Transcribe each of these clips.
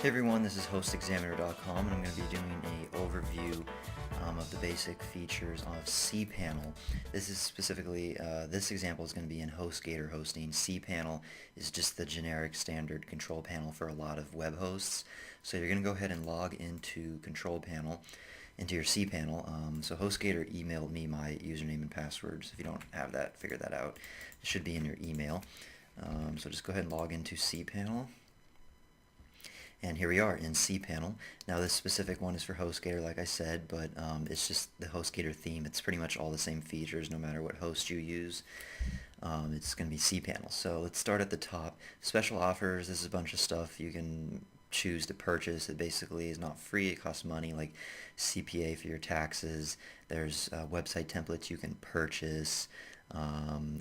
Hey everyone, this is HostExaminer.com, and I'm going to be doing an overview of the basic features of Cpanel. This is specifically, this example is going to be in HostGator hosting. Cpanel is just the generic standard control panel for a lot of web hosts. So you're going to go ahead and log into control panel, into your Cpanel. So HostGator emailed me my username and passwords. If you don't have that, figure that out. It should be in your email. So just go ahead and log into Cpanel. And here we are in Cpanel. Now this specific one is for HostGator, like I said, but it's just the HostGator theme. It's pretty much all the same features no matter what host you use. It's going to be Cpanel. So let's start at the top. Special offers, this is a bunch of stuff you can choose to purchase. It basically is not free, it costs money, like CPA for your taxes. There's website templates you can purchase.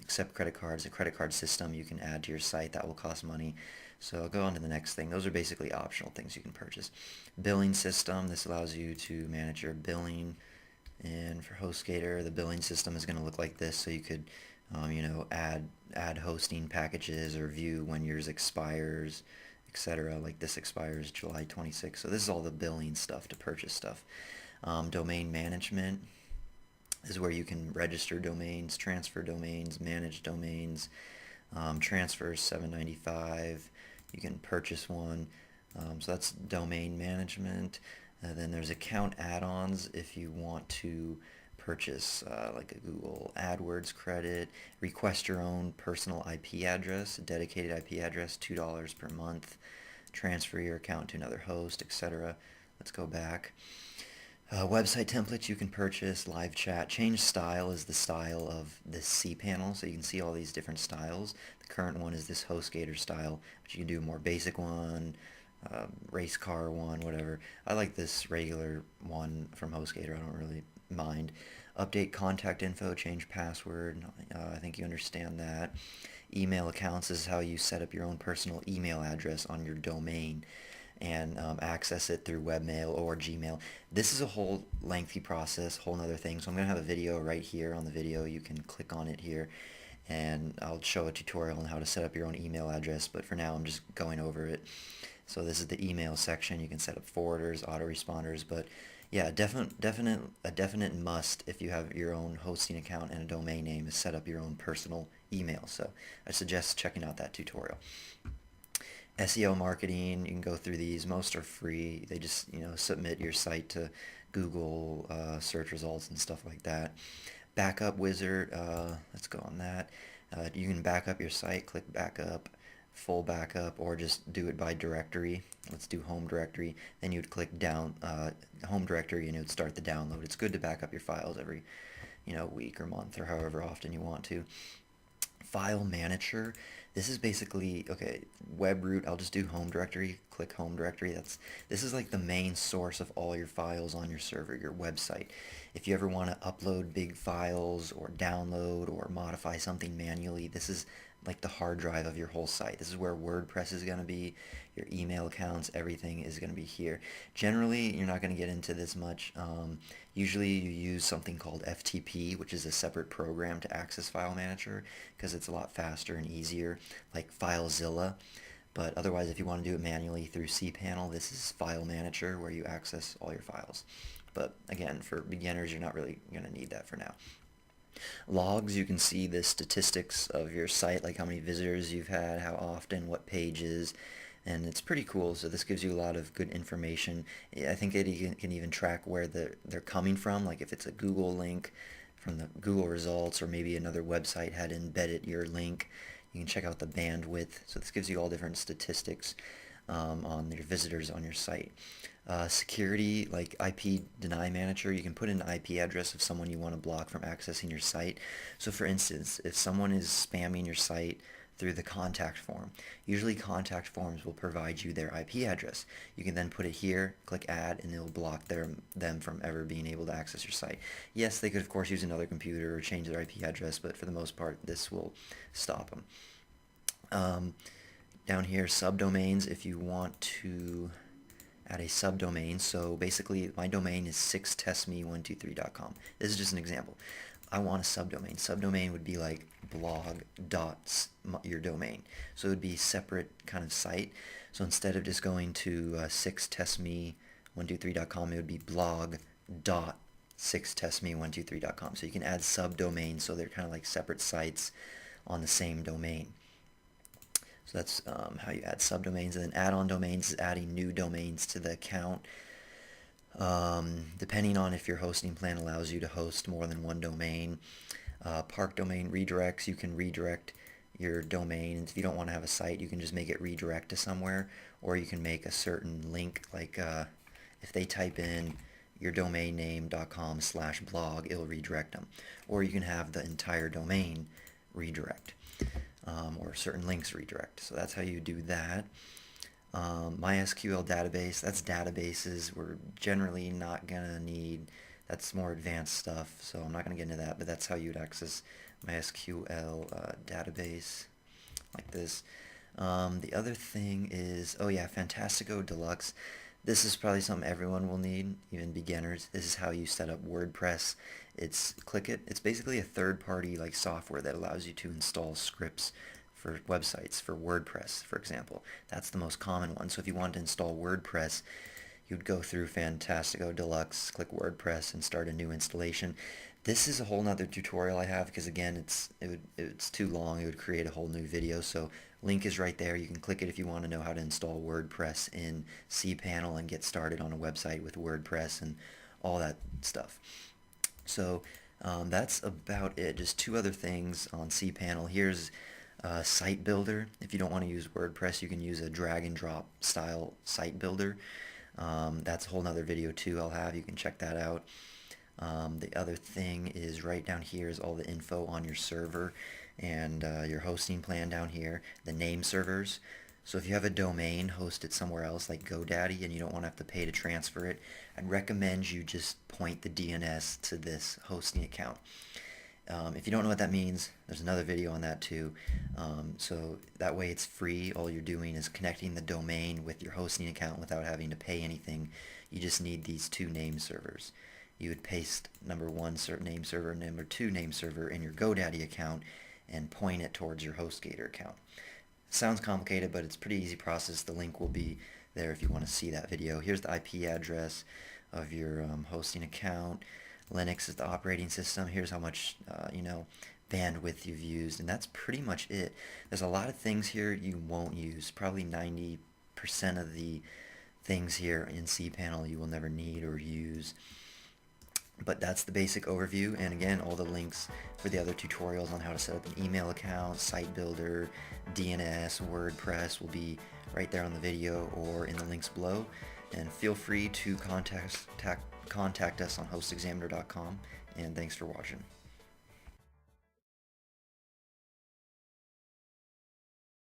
Accept credit cards, a credit card system you can add to your site that will cost money. So I'll go on to the next thing. Those are basically optional things you can purchase. Billing system, this allows you to manage your billing. And for HostGator, the billing system is going to look like this, so you could add hosting packages or view when yours expires, etc. Like this expires July 26th. So this is all the billing stuff to purchase stuff. Domain management is where you can register domains, transfer domains, manage domains. Transfers $7.95. You can purchase one. So that's domain management. Then there's account add-ons if you want to purchase like a Google AdWords credit, request your own personal IP address, a dedicated IP address, $2 per month, transfer your account to another host, etc. Let's go back. Website templates you can purchase, live chat. Change style is the style of this Cpanel, so you can see all these different styles. The current one is this HostGator style, but you can do a more basic one, race car one, whatever. I like this regular one from HostGator, I don't really mind. Update contact info, change password, I think you understand that. Email accounts is how you set up your own personal email address on your domain and access it through webmail or Gmail. This is a whole lengthy process, whole nother thing. So I'm going to have a video right here on the video. You can click on it here and I'll show a tutorial on how to set up your own email address, but for now I'm just going over it. So this is the email section. You can set up forwarders, autoresponders, but yeah, a definite must if you have your own hosting account and a domain name is set up your own personal email. So I suggest checking out that tutorial. SEO marketing, you can go through these. Most are free. They just, submit your site to Google search results and stuff like that. Backup wizard, let's go on that. You can back up your site, click backup, full backup, or just do it by directory. Let's do home directory. Then you would click down home directory and it would start the download. It's good to back up your files every, week or month or however often you want to. File manager, this is basically, okay, web root, I'll just do home directory, click home directory. This is like the main source of all your files on your server, your website. If you ever want to upload big files or download or modify something manually, this is like the hard drive of your whole site. This is where WordPress is going to be, your email accounts, everything is going to be here. Generally, you're not going to get into this much. Usually you use something called FTP, which is a separate program to access File Manager because it's a lot faster and easier, like FileZilla. But otherwise, if you want to do it manually through Cpanel, this is File Manager where you access all your files. But again, for beginners, you're not really going to need that for now. Logs, you can see the statistics of your site, like how many visitors you've had, how often, what pages, and it's pretty cool. So this gives you a lot of good information. I think it can even track where they're coming from, like if it's a Google link from the Google results or maybe another website had embedded your link. You can check out the bandwidth. So this gives you all different statistics on your visitors on your site. Security, like IP deny manager, you can put in an IP address of someone you want to block from accessing your site. So for instance, if someone is spamming your site through the contact form, usually contact forms will provide you their IP address. You can then put it here, click add, and it will block them from ever being able to access your site. Yes, they could of course use another computer or change their IP address, but for the most part this will stop them. Down here, subdomains, if you want to add a subdomain. So basically my domain is 6testme123.com. This is just an example. I want a subdomain. Subdomain would be like blog dot your domain. So it would be a separate kind of site. So So instead of just going to 6testme123.com, it would be blog.6testme123.com. So you can add subdomains, so they're kind of like separate sites on the same domain. So that's how you add subdomains. And then add-on domains is adding new domains to the account. Depending on if your hosting plan allows you to host more than one domain. Park domain redirects, you can redirect your domain. If you don't want to have a site, you can just make it redirect to somewhere, or you can make a certain link, like if they type in your domain name.com/blog, it'll redirect them. Or you can have the entire domain redirect, or certain links redirect. So that's how you do that. MySQL database, that's databases we're generally not gonna need. That's more advanced stuff, so I'm not gonna get into that, but that's how you'd access MySQL database, like this. The other thing is, oh yeah, Fantastico Deluxe. This is probably something everyone will need, even beginners. This is how you set up WordPress. Click it. It's basically a third-party like software that allows you to install scripts for websites, for WordPress, for example. That's the most common one. So if you want to install WordPress, you'd go through Fantastico Deluxe, click WordPress, and start a new installation. This is a whole nother tutorial I have, because again, it's too long. It would create a whole new video. So link is right there. You can click it if you want to know how to install WordPress in Cpanel and get started on a website with WordPress and all that stuff. So that's about it. Just two other things on Cpanel. Here's site builder. If you don't want to use WordPress, you can use a drag and drop style site builder. That's a whole nother video too I'll have. You can check that out. The other thing is right down here is all the info on your server and your hosting plan down here, the name servers. So if you have a domain hosted somewhere else like GoDaddy and you don't want to have to pay to transfer it, I'd recommend you just point the DNS to this hosting account. If you don't know what that means, there's another video on that too. So that way it's free. All you're doing is connecting the domain with your hosting account without having to pay anything. You just need these two name servers. You would paste number one name server, number two name server in your GoDaddy account and point it towards your HostGator account. Sounds complicated, but it's a pretty easy process. The link will be there if you want to see that video. Here's the IP address of your hosting account. Linux is the operating system. Here's how much bandwidth you've used, and that's pretty much it. There's a lot of things here you won't use. Probably 90% of the things here in Cpanel you will never need or use. But that's the basic overview, and again, all the links for the other tutorials on how to set up an email account, site builder, DNS, WordPress will be right there on the video or in the links below. And feel free to contact us on hostexaminer.com, and thanks for watching.